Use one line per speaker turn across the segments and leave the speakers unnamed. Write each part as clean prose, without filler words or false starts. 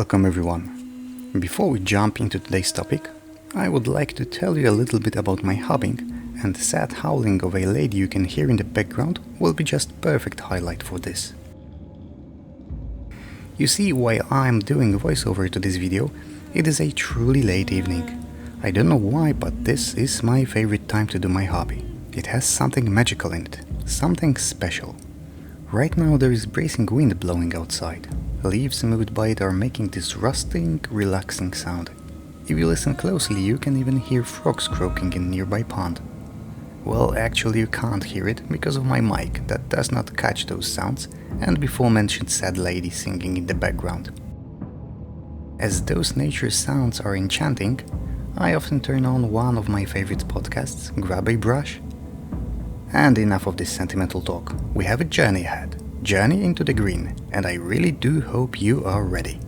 Welcome everyone! Before we jump into today's topic, I would like to tell you a little bit about my hobbing, and the sad howling of a lady you can hear in the background will be just perfect highlight for this. You see, while I'm doing voiceover to this video, it is a truly late evening. I don't know why, but this is my favorite time to do my hobby. It has something magical in it, something special. Right now there is bracing wind blowing outside. Leaves moved by it are making this rustling, relaxing sound. If you listen closely, you can even hear frogs croaking in a nearby pond. Well, actually you can't hear it because of my mic that does not catch those sounds, and before mentioned sad lady singing in the background. As those nature sounds are enchanting, I often turn on one of my favorite podcasts, grab a brush. And enough of this sentimental talk, we have a journey ahead, journey into the green, and I really do hope you are ready.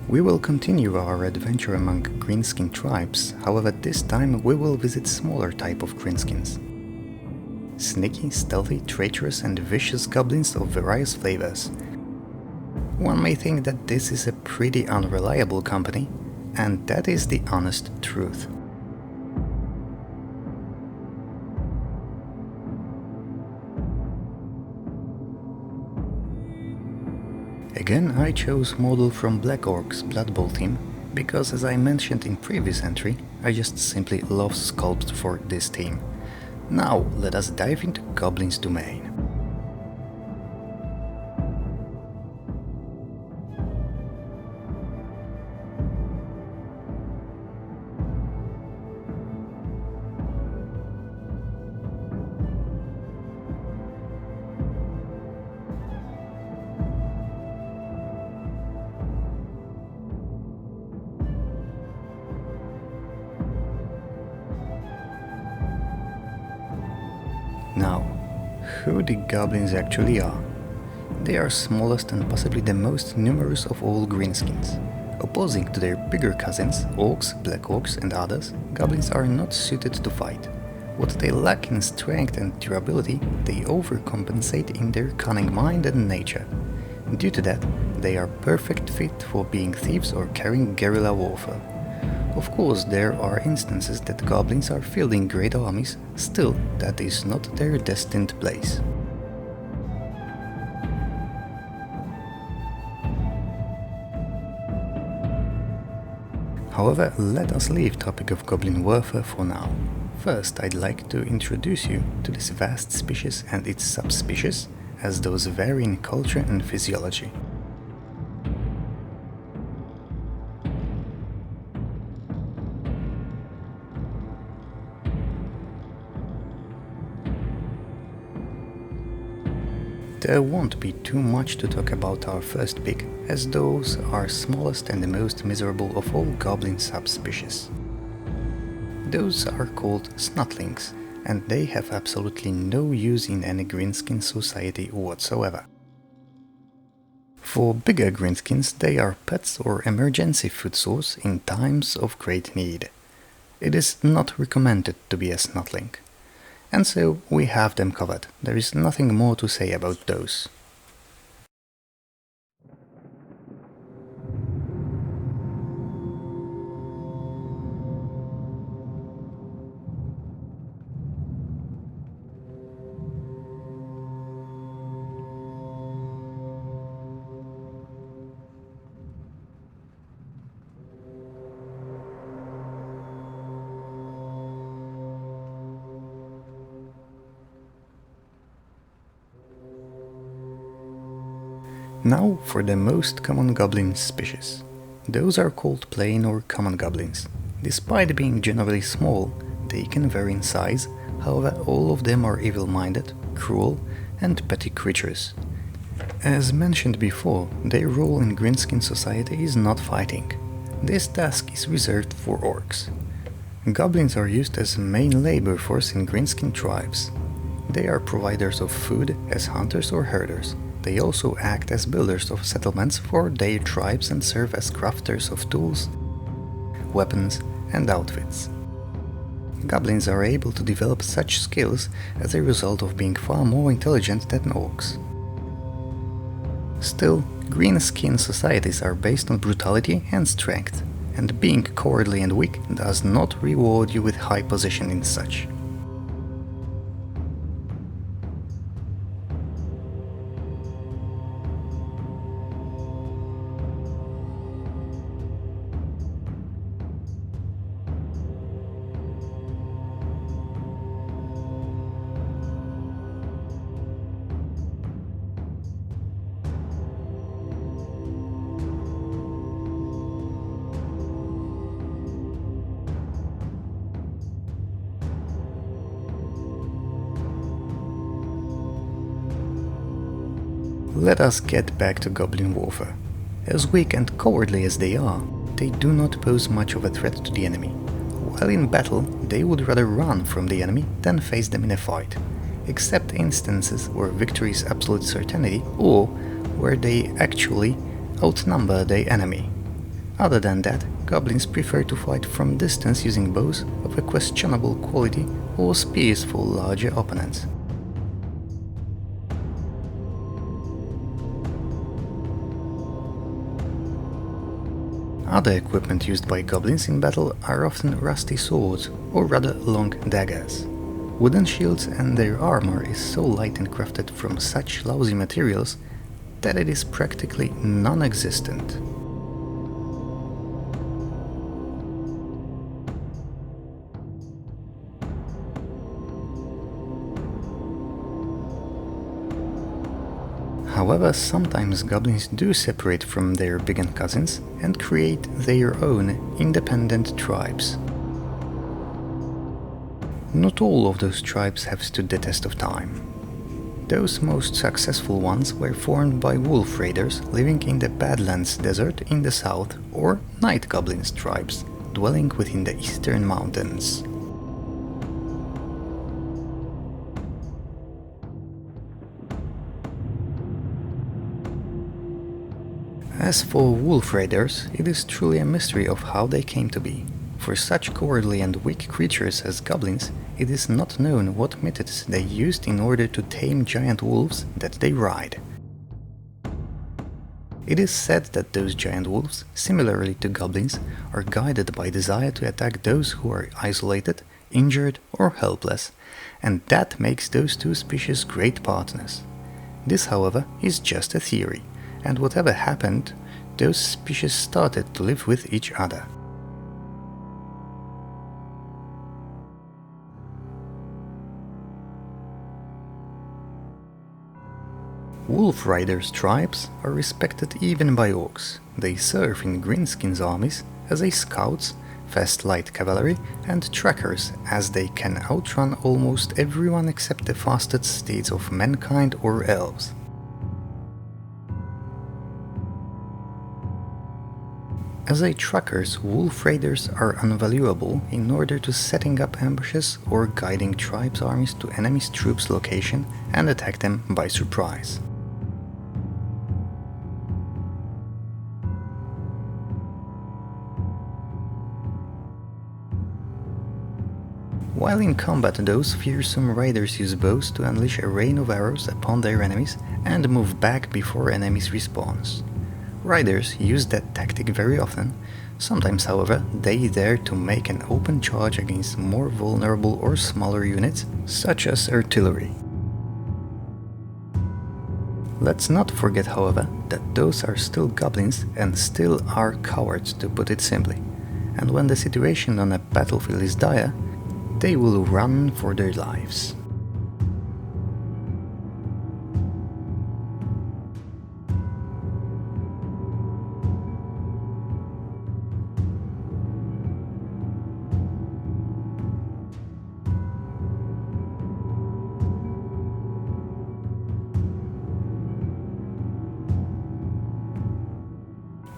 We will continue our adventure among greenskin tribes, however this time we will visit smaller type of greenskins. Sneaky, stealthy, treacherous and vicious goblins of various flavors. One may think that this is a pretty unreliable company, and that is the honest truth. Again, I chose model from Black Orcs Blood Bowl team, because as I mentioned in previous entry, I just simply love sculpts for this team. Now let us dive into Goblin's domain. Now, who the goblins actually are? They are smallest and possibly the most numerous of all greenskins. Opposing to their bigger cousins, orcs, black orcs and others, goblins are not suited to fight. What they lack in strength and durability, they overcompensate in their cunning mind and nature. Due to that, they are perfect fit for being thieves or carrying guerrilla warfare. Of course, there are instances that goblins are fielding great armies, still that is not their destined place. However, let us leave topic of goblin warfare for now. First, I'd like to introduce you to this vast species and its subspecies, as those vary in culture and physiology. There won't be too much to talk about our first pick, as those are smallest and the most miserable of all goblin subspecies. Those are called snutlings, and they have absolutely no use in any greenskin society whatsoever. For bigger greenskins, they are pets or emergency food source in times of great need. It is not recommended to be a snutling. And so we have them covered. There is nothing more to say about those. Now for the most common goblin species. Those are called plain or common goblins. Despite being generally small, they can vary in size, however all of them are evil-minded, cruel and petty creatures. As mentioned before, their role in greenskin society is not fighting. This task is reserved for orcs. Goblins are used as main labor force in greenskin tribes. They are providers of food as hunters or herders. They also act as builders of settlements for their tribes and serve as crafters of tools, weapons and outfits. Goblins are able to develop such skills as a result of being far more intelligent than orcs. Still, greenskin societies are based on brutality and strength, and being cowardly and weak does not reward you with high position in such. Let us get back to goblin warfare. As weak and cowardly as they are, they do not pose much of a threat to the enemy. While in battle, they would rather run from the enemy than face them in a fight, except instances where victory is absolute certainty or where they actually outnumber the enemy. Other than that, goblins prefer to fight from distance using bows of a questionable quality or spears for larger opponents. Other equipment used by goblins in battle are often rusty swords, or rather long daggers. Wooden shields and their armor is so light and crafted from such lousy materials that it is practically non-existent. However, sometimes goblins do separate from their biggen cousins and create their own independent tribes. Not all of those tribes have stood the test of time. Those most successful ones were formed by wolf raiders living in the Badlands Desert in the south, or night goblins tribes dwelling within the eastern mountains. As for wolf raiders, it is truly a mystery of how they came to be. For such cowardly and weak creatures as goblins, it is not known what methods they used in order to tame giant wolves that they ride. It is said that those giant wolves, similarly to goblins, are guided by desire to attack those who are isolated, injured or helpless, and that makes those two species great partners. This, however, is just a theory, and whatever happened, those species started to live with each other. Wolf Riders tribes are respected even by orcs. They serve in Greenskins armies as a scouts, fast light cavalry and trackers, as they can outrun almost everyone except the fastest steeds of mankind or elves. As a trackers, wolf raiders are invaluable in order to setting up ambushes or guiding tribes' armies to enemy's troops' location and attack them by surprise. While in combat, those fearsome raiders use bows to unleash a rain of arrows upon their enemies and move back before enemies' response. Riders use that tactic very often. Sometimes, however, they dare to make an open charge against more vulnerable or smaller units, such as artillery. Let's not forget, however, that those are still goblins and still are cowards, to put it simply. And when the situation on a battlefield is dire, they will run for their lives.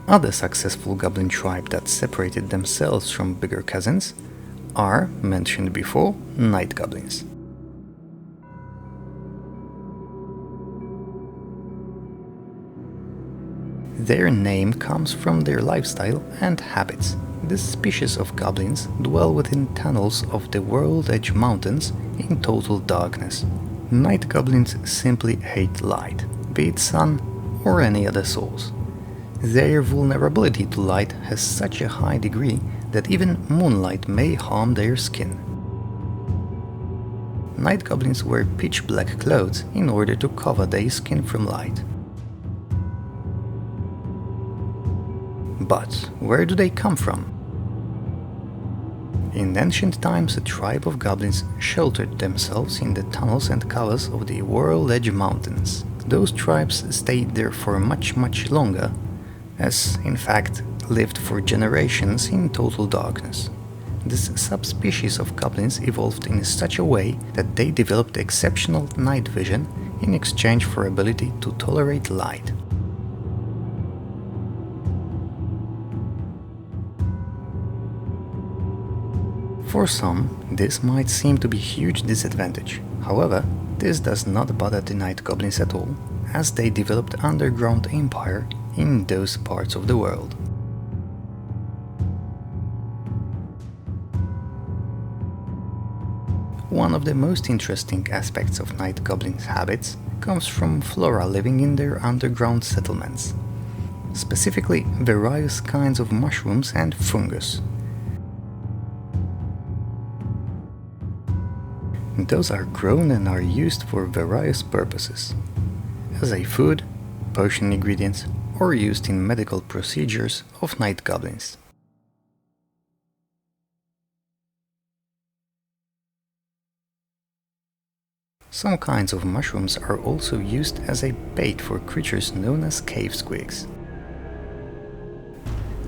Other successful goblin tribe that separated themselves from bigger cousins are, mentioned before, night goblins. Their name comes from their lifestyle and habits. This species of goblins dwell within tunnels of the World Edge Mountains in total darkness. Night goblins simply hate light, be it sun or any other source. Their vulnerability to light has such a high degree that even moonlight may harm their skin. Night goblins wear pitch black clothes in order to cover their skin from light. But where do they come from? In ancient times, a tribe of goblins sheltered themselves in the tunnels and caves of the World Edge Mountains. Those tribes stayed there for much longer, as in fact lived for generations in total darkness. This subspecies of goblins evolved in such a way that they developed exceptional night vision in exchange for ability to tolerate light. For some, this might seem to be a huge disadvantage. However, this does not bother the night goblins at all, as they developed underground empire in those parts of the world. One of the most interesting aspects of night goblins' habits comes from Flora living in their underground settlements, specifically various kinds of mushrooms and fungus. Those are grown and are used for various purposes, as a food, potion ingredients, or used in medical procedures of night goblins. Some kinds of mushrooms are also used as a bait for creatures known as cave squigs.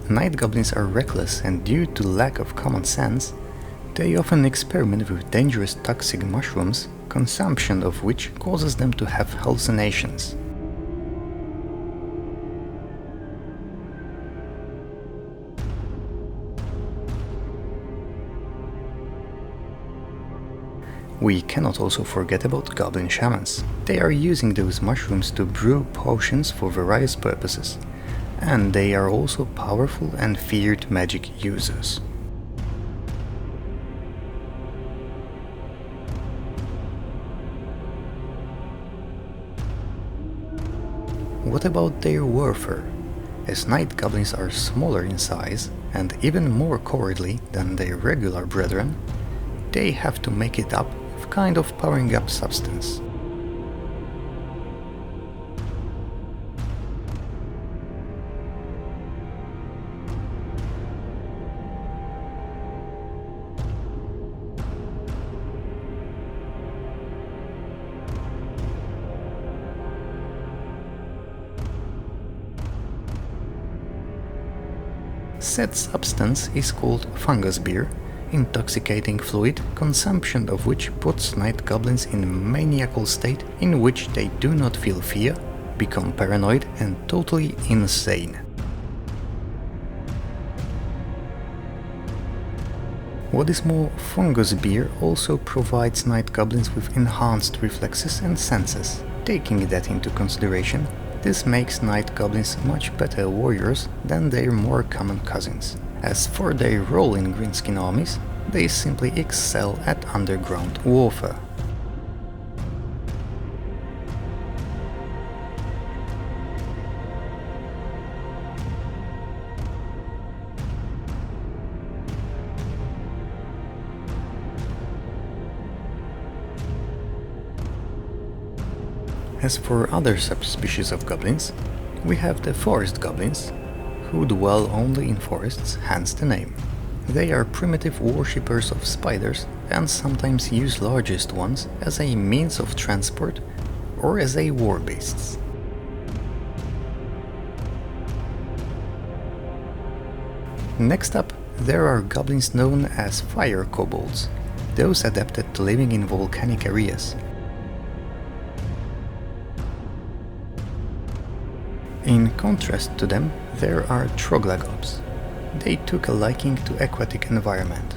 Night goblins are reckless, and due to lack of common sense, they often experiment with dangerous toxic mushrooms, consumption of which causes them to have hallucinations. We cannot also forget about goblin shamans. They are using those mushrooms to brew potions for various purposes, and they are also powerful and feared magic users. What about their warfare? As night goblins are smaller in size and even more cowardly than their regular brethren, they have to make it up with kind of powering up substance. Said substance is called fungus beer, intoxicating fluid, consumption of which puts night goblins in a maniacal state in which they do not feel fear, become paranoid and totally insane. What is more, fungus beer also provides night goblins with enhanced reflexes and senses. Taking that into consideration, this makes night goblins much better warriors than their more common cousins. As for their role in Greenskin armies, they simply excel at underground warfare. As for other subspecies of goblins, we have the forest goblins, who dwell only in forests, hence the name. They are primitive worshippers of spiders and sometimes use largest ones as a means of transport or as a war beasts. Next up, there are goblins known as fire kobolds, those adapted to living in volcanic areas. In contrast to them, there are troglodytes. They took a liking to aquatic environment.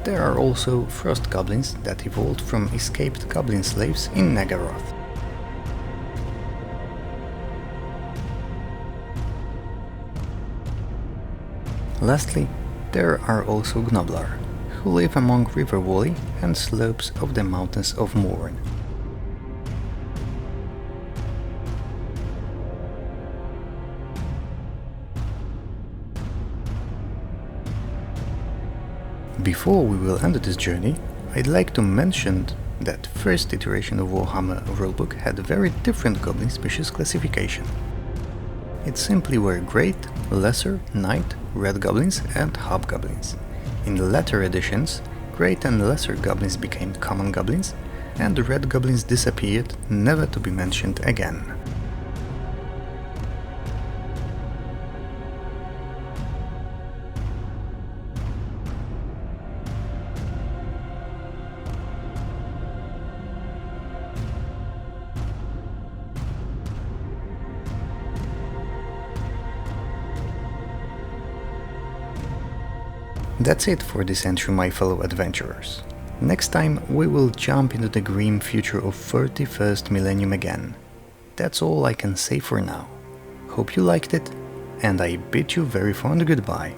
There are also frost goblins that evolved from escaped goblin slaves in Nagaroth. Lastly, there are also Gnoblar, who live among river valley and slopes of the mountains of Morn. Before we will end this journey, I'd like to mention that first iteration of Warhammer rulebook had a very different goblin species classification. It simply were Great, Lesser, Knight, Red Goblins and Hobgoblins. In the latter editions, Great and Lesser Goblins became Common Goblins, and the Red Goblins disappeared, never to be mentioned again. That's it for this entry, my fellow adventurers. Next time we will jump into the grim future of 31st millennium again. That's all I can say for now. Hope you liked it, and I bid you very fond goodbye.